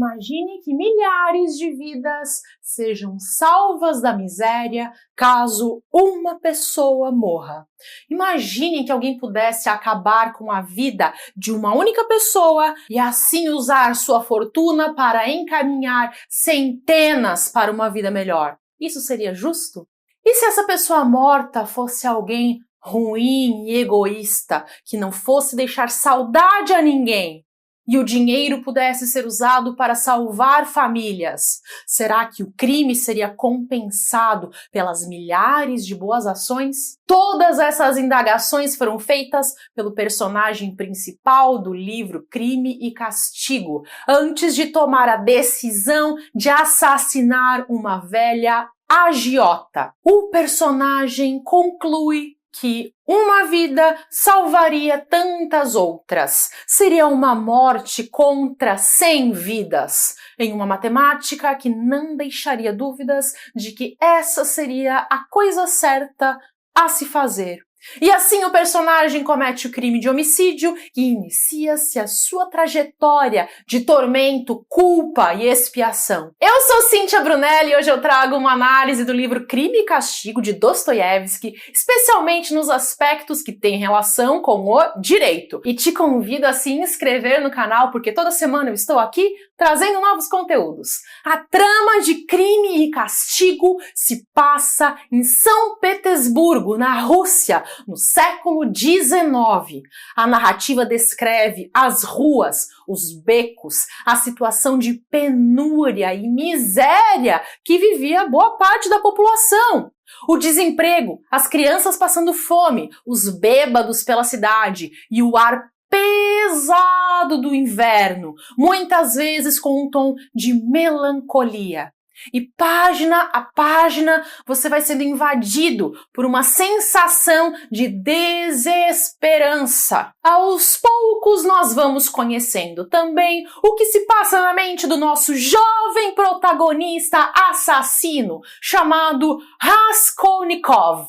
Imagine que milhares de vidas sejam salvas da miséria caso uma pessoa morra. Imagine que alguém pudesse acabar com a vida de uma única pessoa e assim usar sua fortuna para encaminhar centenas para uma vida melhor. Isso seria justo? E se essa pessoa morta fosse alguém ruim e egoísta, que não fosse deixar saudade a ninguém? E o dinheiro pudesse ser usado para salvar famílias? Será que o crime seria compensado pelas milhares de boas ações? Todas essas indagações foram feitas pelo personagem principal do livro Crime e Castigo, antes de tomar a decisão de assassinar uma velha agiota. O personagem conclui que uma vida salvaria tantas outras. Seria uma morte contra 100 vidas, em uma matemática que não deixaria dúvidas de que essa seria a coisa certa a se fazer. E assim o personagem comete o crime de homicídio e inicia-se a sua trajetória de tormento, culpa e expiação. Eu sou Cíntia Brunelli e hoje eu trago uma análise do livro Crime e Castigo de Dostoiévski, especialmente nos aspectos que têm relação com o direito. E te convido a se inscrever no canal porque toda semana eu estou aqui trazendo novos conteúdos. A trama de Crime e Castigo se passa em São Petersburgo, na Rússia, no século XIX. A narrativa descreve as ruas, os becos, a situação de penúria e miséria que vivia boa parte da população. O desemprego, as crianças passando fome, os bêbados pela cidade e o ar pesado do inverno, muitas vezes com um tom de melancolia. E página a página você vai sendo invadido por uma sensação de desesperança. Aos poucos nós vamos conhecendo também o que se passa na mente do nosso jovem protagonista assassino chamado Raskolnikov,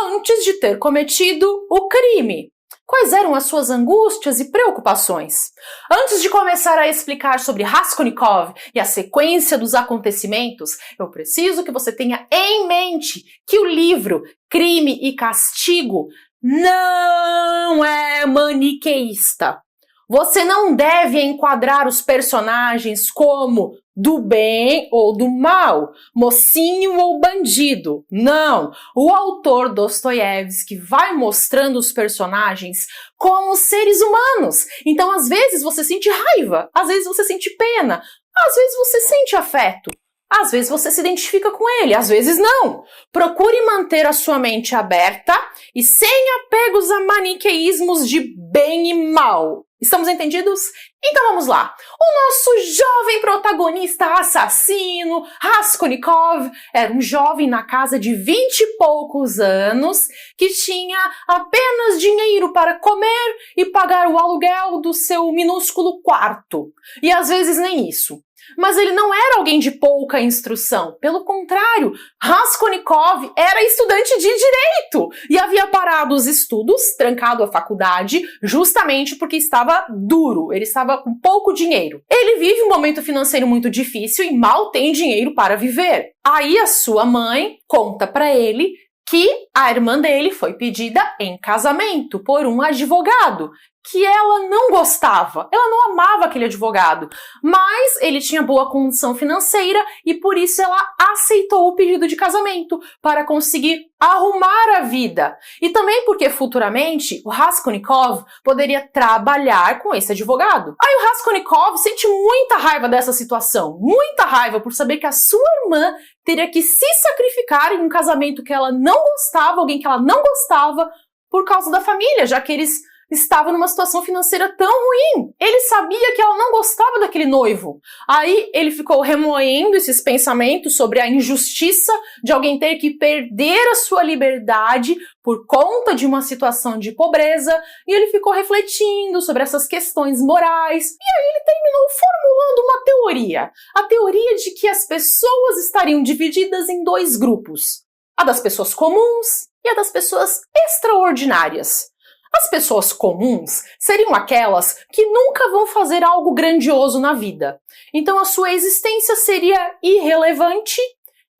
antes de ter cometido o crime. Quais eram as suas angústias e preocupações? Antes de começar a explicar sobre Raskolnikov e a sequência dos acontecimentos, eu preciso que você tenha em mente que o livro Crime e Castigo não é maniqueísta. Você não deve enquadrar os personagens como do bem ou do mal, mocinho ou bandido. Não! O autor Dostoiévski vai mostrando os personagens como seres humanos. Então, às vezes você sente raiva, às vezes você sente pena, às vezes você sente afeto. Às vezes você se identifica com ele, às vezes não. Procure manter a sua mente aberta e sem apegos a maniqueísmos de bem e mal. Estamos entendidos? Então vamos lá. O nosso jovem protagonista assassino, Raskolnikov, era um jovem na casa de 20 e poucos anos que tinha apenas dinheiro para comer e pagar o aluguel do seu minúsculo quarto. E às vezes nem isso. Mas ele não era alguém de pouca instrução. Pelo contrário, Raskolnikov era estudante de direito e havia parado os estudos, trancado a faculdade, justamente porque estava duro, ele estava com pouco dinheiro. Ele vive um momento financeiro muito difícil e mal tem dinheiro para viver. Aí a sua mãe conta para ele que a irmã dele foi pedida em casamento por um advogado, que ela não gostava, ela não amava aquele advogado, mas ele tinha boa condição financeira e por isso ela aceitou o pedido de casamento para conseguir arrumar a vida. E também porque futuramente o Raskolnikov poderia trabalhar com esse advogado. Aí o Raskolnikov sente muita raiva dessa situação, muita raiva por saber que a sua irmã teria que se sacrificar em um casamento que ela não gostava, alguém que ela não gostava, por causa da família, já que eles estava numa situação financeira tão ruim. Ele sabia que ela não gostava daquele noivo. Aí ele ficou remoendo esses pensamentos sobre a injustiça de alguém ter que perder a sua liberdade por conta de uma situação de pobreza, e ele ficou refletindo sobre essas questões morais, e aí ele terminou formulando uma teoria. A teoria de que as pessoas estariam divididas em dois grupos. A das pessoas comuns e a das pessoas extraordinárias. As pessoas comuns seriam aquelas que nunca vão fazer algo grandioso na vida. Então a sua existência seria irrelevante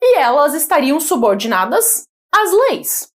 e elas estariam subordinadas às leis.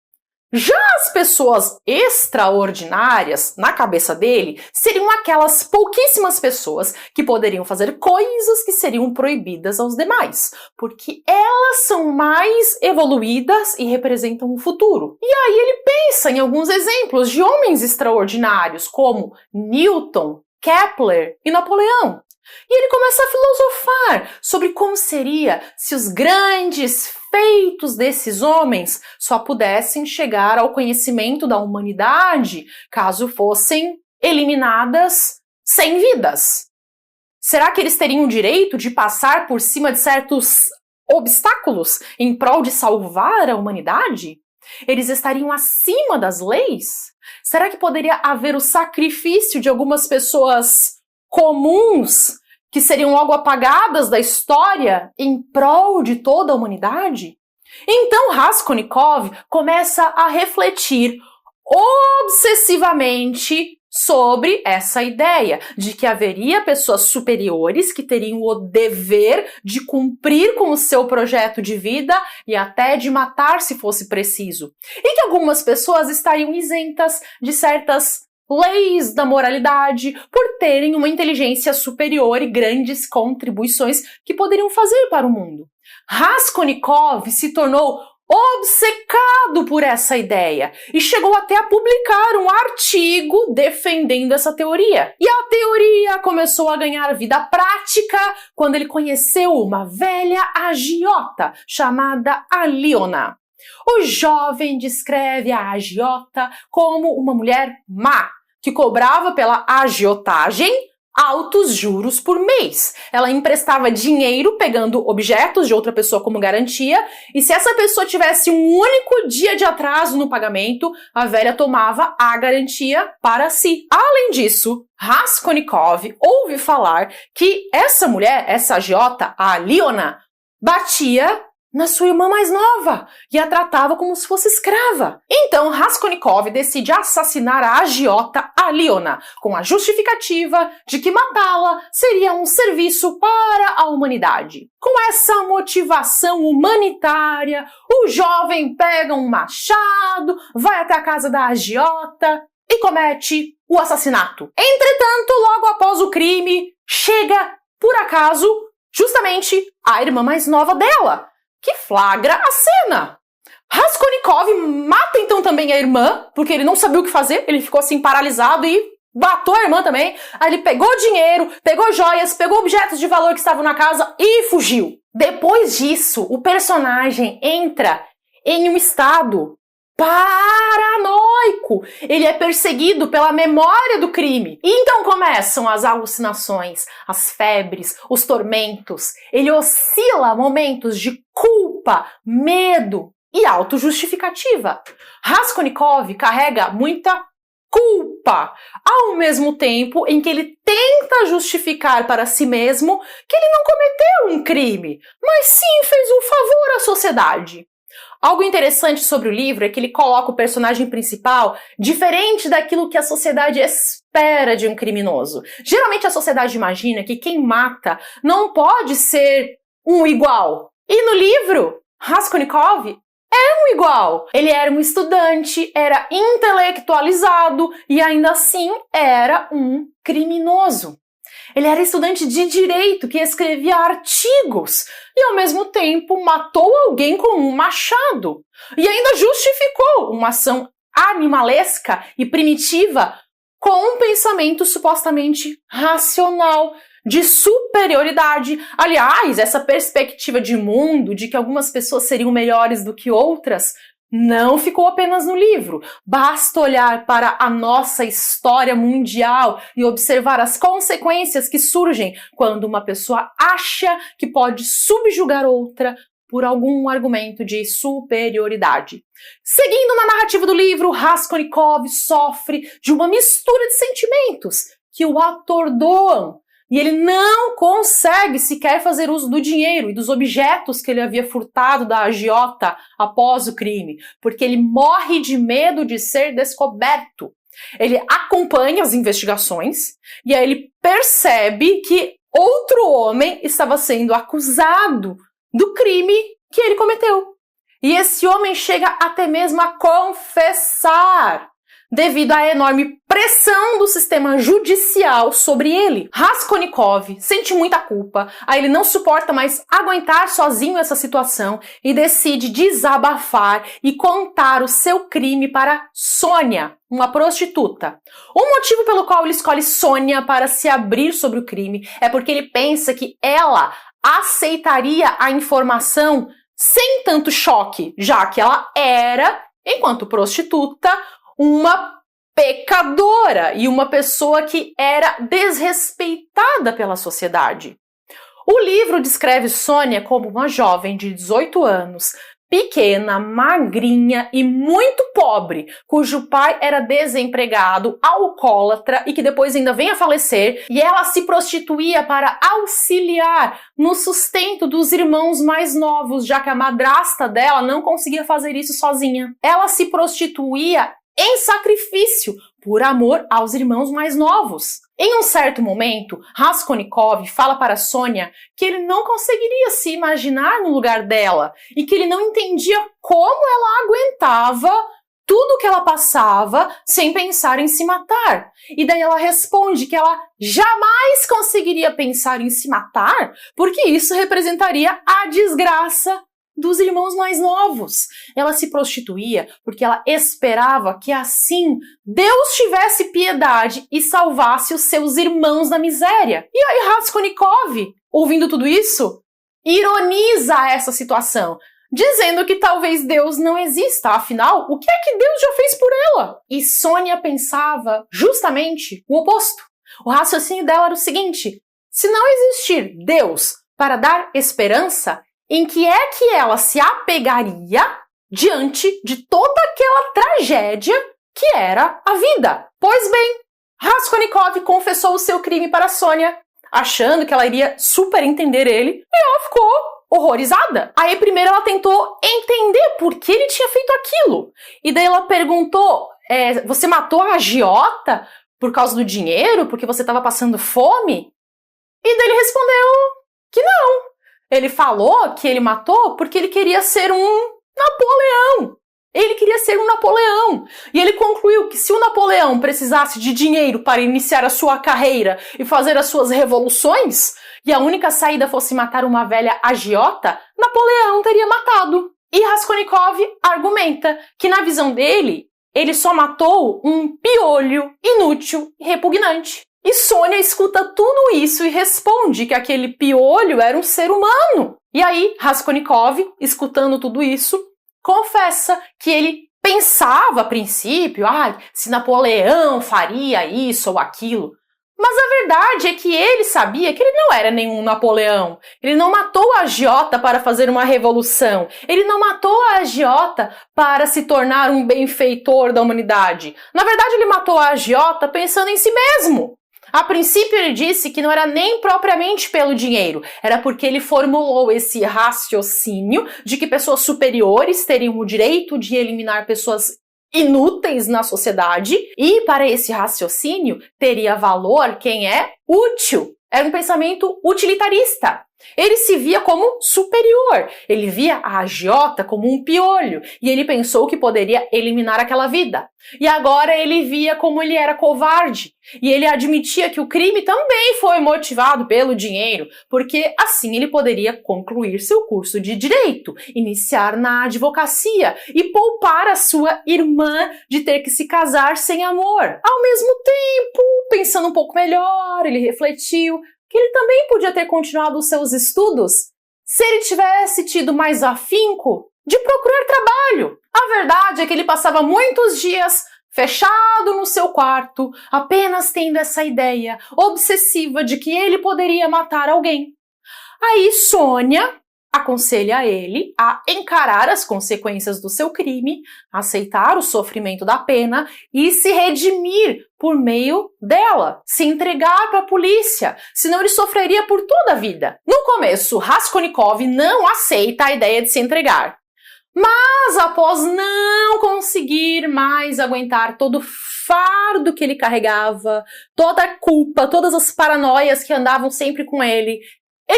Já as pessoas extraordinárias, na cabeça dele, seriam aquelas pouquíssimas pessoas que poderiam fazer coisas que seriam proibidas aos demais, porque elas são mais evoluídas e representam o futuro. E aí ele pensa em alguns exemplos de homens extraordinários, como Newton, Kepler e Napoleão. E ele começa a filosofar sobre como seria se os grandes feitos desses homens só pudessem chegar ao conhecimento da humanidade caso fossem eliminadas sem vidas. Será que eles teriam o direito de passar por cima de certos obstáculos em prol de salvar a humanidade? Eles estariam acima das leis? Será que poderia haver o sacrifício de algumas pessoas comuns que seriam logo apagadas da história em prol de toda a humanidade? Então Raskolnikov começa a refletir obsessivamente sobre essa ideia de que haveria pessoas superiores que teriam o dever de cumprir com o seu projeto de vida e até de matar se fosse preciso, e que algumas pessoas estariam isentas de certas leis da moralidade por terem uma inteligência superior e grandes contribuições que poderiam fazer para o mundo. Raskolnikov se tornou obcecado por essa ideia e chegou até a publicar um artigo defendendo essa teoria. E a teoria começou a ganhar vida prática quando ele conheceu uma velha agiota chamada Aliona. O jovem descreve a agiota como uma mulher má, que cobrava pela agiotagem altos juros por mês. Ela emprestava dinheiro pegando objetos de outra pessoa como garantia, e se essa pessoa tivesse um único dia de atraso no pagamento, a velha tomava a garantia para si. Além disso, Raskolnikov ouve falar que essa mulher, essa agiota, a Aliona, batia na sua irmã mais nova e a tratava como se fosse escrava. Então Raskolnikov decide assassinar a agiota Aliona, com a justificativa de que matá-la seria um serviço para a humanidade. Com essa motivação humanitária, o jovem pega um machado, vai até a casa da agiota e comete o assassinato. Entretanto, logo após o crime, chega, por acaso, justamente a irmã mais nova dela, que flagra a cena. Raskolnikov mata então também a irmã, porque ele não sabia o que fazer, ele ficou assim paralisado e matou a irmã também. Aí ele pegou dinheiro, pegou joias, pegou objetos de valor que estavam na casa e fugiu. Depois disso, o personagem entra em um estado paranoico. Ele é perseguido pela memória do crime. E então começam as alucinações, as febres, os tormentos. Ele oscila momentos de culpa, medo e autojustificativa. Raskolnikov carrega muita culpa, ao mesmo tempo em que ele tenta justificar para si mesmo que ele não cometeu um crime, mas sim fez um favor à sociedade. Algo interessante sobre o livro é que ele coloca o personagem principal diferente daquilo que a sociedade espera de um criminoso. Geralmente a sociedade imagina que quem mata não pode ser um igual. E no livro, Raskolnikov é um igual. Ele era um estudante, era intelectualizado e ainda assim era um criminoso. Ele era estudante de direito que escrevia artigos e, ao mesmo tempo, matou alguém com um machado. E ainda justificou uma ação animalesca e primitiva com um pensamento supostamente racional, de superioridade. Aliás, essa perspectiva de mundo, de que algumas pessoas seriam melhores do que outras, não ficou apenas no livro. Basta olhar para a nossa história mundial e observar as consequências que surgem quando uma pessoa acha que pode subjugar outra por algum argumento de superioridade. Seguindo na narrativa do livro, Raskolnikov sofre de uma mistura de sentimentos que o atordoam. E ele não consegue sequer fazer uso do dinheiro e dos objetos que ele havia furtado da agiota após o crime, porque ele morre de medo de ser descoberto. Ele acompanha as investigações e aí ele percebe que outro homem estava sendo acusado do crime que ele cometeu. E esse homem chega até mesmo a confessar, devido à enorme pressão do sistema judicial sobre ele. Raskolnikov sente muita culpa, aí ele não suporta mais aguentar sozinho essa situação e decide desabafar e contar o seu crime para Sônia, uma prostituta. O motivo pelo qual ele escolhe Sônia para se abrir sobre o crime é porque ele pensa que ela aceitaria a informação sem tanto choque, já que ela era, enquanto prostituta, uma pecadora e uma pessoa que era desrespeitada pela sociedade. O livro descreve Sônia como uma jovem de 18 anos, pequena, magrinha e muito pobre, cujo pai era desempregado, alcoólatra e que depois ainda vem a falecer, e ela se prostituía para auxiliar no sustento dos irmãos mais novos, já que a madrasta dela não conseguia fazer isso sozinha. Ela se prostituía em sacrifício, por amor aos irmãos mais novos. Em um certo momento, Raskolnikov fala para Sônia que ele não conseguiria se imaginar no lugar dela e que ele não entendia como ela aguentava tudo que ela passava sem pensar em se matar. E daí ela responde que ela jamais conseguiria pensar em se matar porque isso representaria a desgraça dos irmãos mais novos. Ela se prostituía porque ela esperava que assim Deus tivesse piedade e salvasse os seus irmãos da miséria. E aí Raskolnikov, ouvindo tudo isso, ironiza essa situação, dizendo que talvez Deus não exista, afinal, o que é que Deus já fez por ela? E Sônia pensava justamente o oposto. O raciocínio dela era o seguinte: se não existir Deus para dar esperança, em que é que ela se apegaria diante de toda aquela tragédia que era a vida? Pois bem, Raskolnikov confessou o seu crime para Sônia, achando que ela iria super entender ele, e ela ficou horrorizada. Aí primeiro ela tentou entender por que ele tinha feito aquilo. E daí ela perguntou, você matou a agiota por causa do dinheiro? Porque você estava passando fome? E daí ele respondeu que não. Ele falou que ele matou porque ele queria ser um Napoleão. Ele queria ser um Napoleão. E ele concluiu que se o Napoleão precisasse de dinheiro para iniciar a sua carreira e fazer as suas revoluções, e a única saída fosse matar uma velha agiota, Napoleão teria matado. E Raskolnikov argumenta que, na visão dele, ele só matou um piolho inútil e repugnante. E Sônia escuta tudo isso e responde que aquele piolho era um ser humano. E aí, Raskolnikov, escutando tudo isso, confessa que ele pensava a princípio, se Napoleão faria isso ou aquilo. Mas a verdade é que ele sabia que ele não era nenhum Napoleão. Ele não matou a agiota para fazer uma revolução. Ele não matou a agiota para se tornar um benfeitor da humanidade. Na verdade, ele matou a agiota pensando em si mesmo. A princípio ele disse que não era nem propriamente pelo dinheiro, era porque ele formulou esse raciocínio de que pessoas superiores teriam o direito de eliminar pessoas inúteis na sociedade e para esse raciocínio teria valor quem é útil. Era um pensamento utilitarista. Ele se via como superior, ele via a agiota como um piolho e ele pensou que poderia eliminar aquela vida. E agora ele via como ele era covarde e ele admitia que o crime também foi motivado pelo dinheiro, porque assim ele poderia concluir seu curso de direito, iniciar na advocacia e poupar a sua irmã de ter que se casar sem amor. Ao mesmo tempo, pensando um pouco melhor, ele refletiu que ele também podia ter continuado os seus estudos se ele tivesse tido mais afinco de procurar trabalho. A verdade é que ele passava muitos dias fechado no seu quarto, apenas tendo essa ideia obsessiva de que ele poderia matar alguém. Aí Sônia aconselha ele a encarar as consequências do seu crime, aceitar o sofrimento da pena e se redimir por meio dela, se entregar para a polícia, senão ele sofreria por toda a vida. No começo, Raskolnikov não aceita a ideia de se entregar, Mas após não conseguir mais aguentar todo o fardo que ele carregava, toda a culpa, todas as paranoias que andavam sempre com ele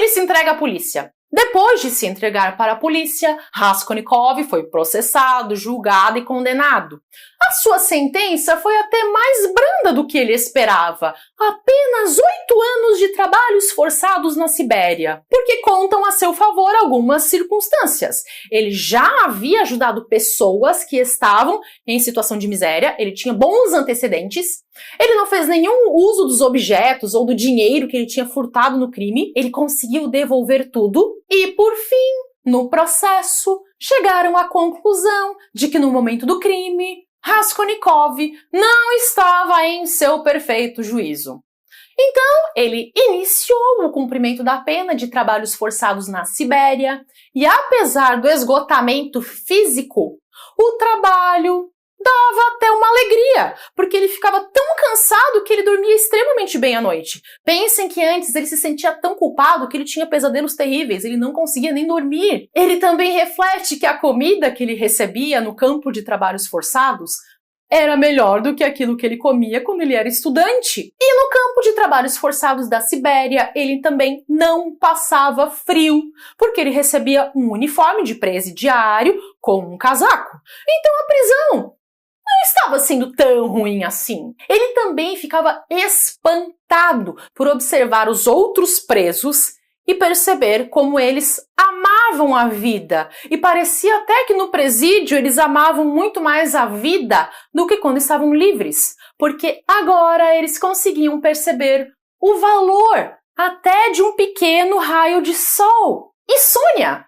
se entrega à polícia. Depois de se entregar para a polícia, Raskolnikov foi processado, julgado e condenado. A sua sentença foi até mais branda do que ele esperava. Apenas 8 anos de trabalhos forçados na Sibéria, porque contam a seu favor algumas circunstâncias. Ele já havia ajudado pessoas que estavam em situação de miséria, ele tinha bons antecedentes, ele não fez nenhum uso dos objetos ou do dinheiro que ele tinha furtado no crime, ele conseguiu devolver tudo e, por fim, no processo, chegaram à conclusão de que no momento do crime, Raskolnikov não estava em seu perfeito juízo. Então, ele iniciou o cumprimento da pena de trabalhos forçados na Sibéria e, apesar do esgotamento físico, o trabalho dava até uma alegria, porque ele ficava tão cansado que ele dormia extremamente bem à noite. Pensem que antes ele se sentia tão culpado que ele tinha pesadelos terríveis, ele não conseguia nem dormir. Ele também reflete que a comida que ele recebia no campo de trabalhos forçados era melhor do que aquilo que ele comia quando ele era estudante. E no campo de trabalhos forçados da Sibéria, ele também não passava frio, porque ele recebia um uniforme de presidiário com um casaco. Então a prisão não estava sendo tão ruim assim. Ele também ficava espantado por observar os outros presos e perceber como eles amavam a vida. E parecia até que no presídio eles amavam muito mais a vida do que quando estavam livres, porque agora eles conseguiam perceber o valor até de um pequeno raio de sol. E Sônia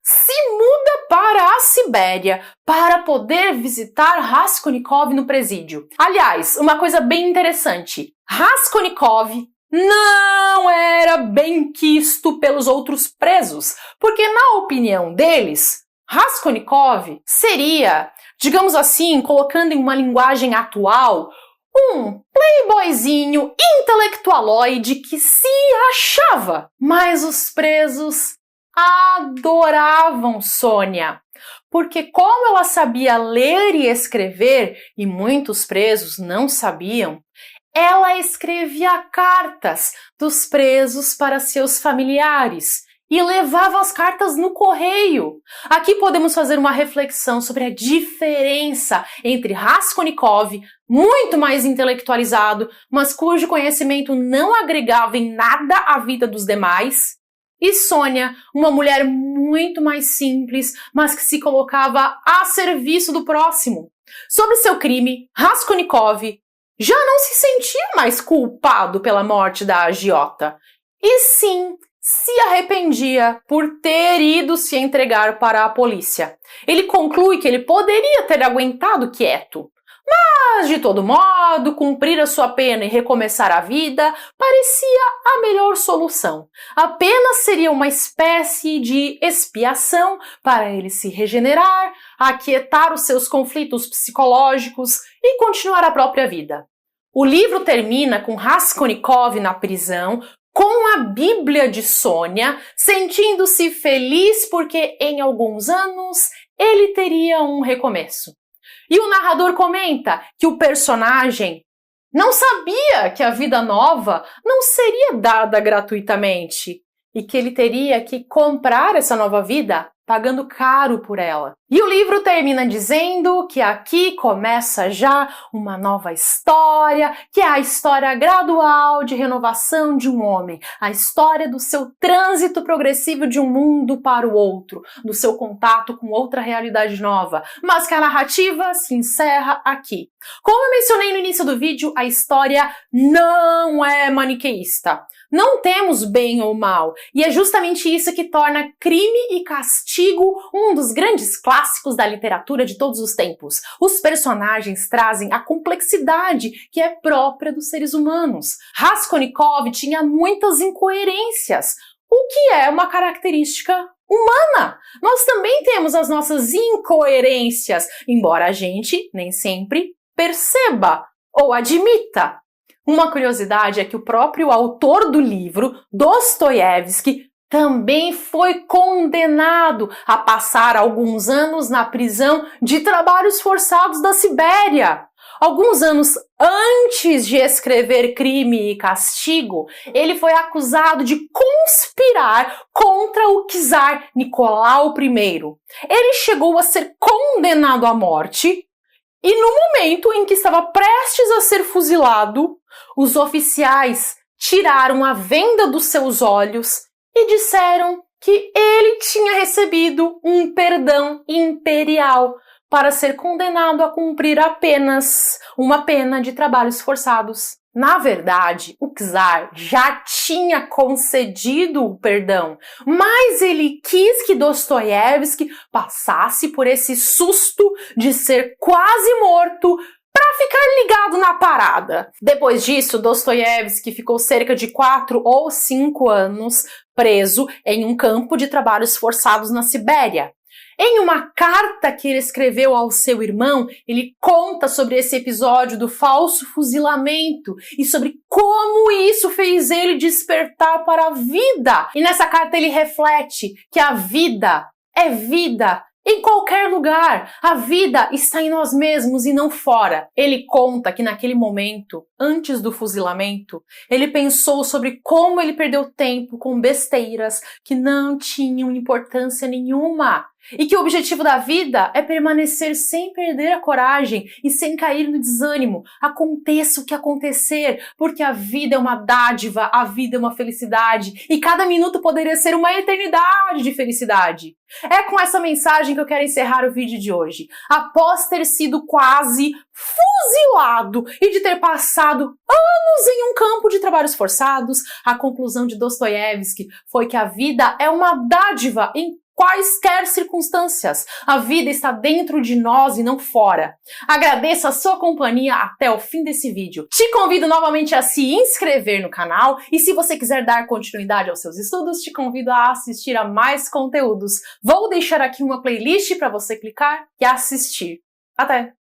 se muda para a Sibéria para poder visitar Raskolnikov no presídio. Aliás, uma coisa bem interessante, Raskolnikov não era bem quisto pelos outros presos, porque na opinião deles, Raskolnikov seria, digamos assim, colocando em uma linguagem atual, um playboyzinho intelectualoide que se achava. Mas os presos adoravam Sônia, porque como ela sabia ler e escrever, e muitos presos não sabiam, ela escrevia cartas dos presos para seus familiares e levava as cartas no correio. Aqui podemos fazer uma reflexão sobre a diferença entre Raskolnikov, muito mais intelectualizado, mas cujo conhecimento não agregava em nada à vida dos demais, e Sônia, uma mulher muito mais simples, mas que se colocava a serviço do próximo. Sobre seu crime, Raskolnikov já não se sentia mais culpado pela morte da agiota, e sim se arrependia por ter ido se entregar para a polícia. Ele conclui que ele poderia ter aguentado quieto, mas, de todo modo, cumprir a sua pena e recomeçar a vida parecia a melhor solução. Apenas seria uma espécie de expiação para ele se regenerar, aquietar os seus conflitos psicológicos e continuar a própria vida. O livro termina com Raskolnikov na prisão, com a Bíblia de Sônia, sentindo-se feliz porque em alguns anos ele teria um recomeço. E o narrador comenta que o personagem não sabia que a vida nova não seria dada gratuitamente e que ele teria que comprar essa nova vida pagando caro por ela. E o livro termina dizendo que aqui começa já uma nova história, que é a história gradual de renovação de um homem, a história do seu trânsito progressivo de um mundo para o outro, do seu contato com outra realidade nova, mas que a narrativa se encerra aqui. Como eu mencionei no início do vídeo, a história não é maniqueísta. Não temos bem ou mal, e é justamente isso que torna Crime e Castigo um dos grandes clássicos da literatura de todos os tempos. Os personagens trazem a complexidade que é própria dos seres humanos. Raskolnikov tinha muitas incoerências, o que é uma característica humana. Nós também temos as nossas incoerências, embora a gente nem sempre perceba ou admita. Uma curiosidade é que o próprio autor do livro, Dostoiévski, também foi condenado a passar alguns anos na prisão de trabalhos forçados da Sibéria. Alguns anos antes de escrever Crime e Castigo, ele foi acusado de conspirar contra o czar Nicolau I. Ele chegou a ser condenado à morte e no momento em que estava prestes a ser fuzilado, os oficiais tiraram a venda dos seus olhos e disseram que ele tinha recebido um perdão imperial para ser condenado a cumprir apenas uma pena de trabalhos forçados. Na verdade, o czar já tinha concedido o perdão, mas ele quis que Dostoiévski passasse por esse susto de ser quase morto para ficar ligado na parada. Depois disso, Dostoiévski ficou cerca de 4 ou 5 anos preso em um campo de trabalhos forçados na Sibéria. Em uma carta que ele escreveu ao seu irmão, ele conta sobre esse episódio do falso fuzilamento e sobre como isso fez ele despertar para a vida. E nessa carta ele reflete que a vida é vida em qualquer lugar. A vida está em nós mesmos e não fora. Ele conta que naquele momento, antes do fuzilamento, ele pensou sobre como ele perdeu tempo com besteiras que não tinham importância nenhuma. E que o objetivo da vida é permanecer sem perder a coragem e sem cair no desânimo. Aconteça o que acontecer, porque a vida é uma dádiva, a vida é uma felicidade e cada minuto poderia ser uma eternidade de felicidade. É com essa mensagem que eu quero encerrar o vídeo de hoje. Após ter sido quase fuzilado e de ter passado anos em um campo de trabalhos forçados, a conclusão de Dostoiévski foi que a vida é uma dádiva em quaisquer circunstâncias. A vida está dentro de nós e não fora. Agradeço a sua companhia até o fim desse vídeo. Te convido novamente a se inscrever no canal e se você quiser dar continuidade aos seus estudos, te convido a assistir a mais conteúdos. Vou deixar aqui uma playlist para você clicar e assistir. Até!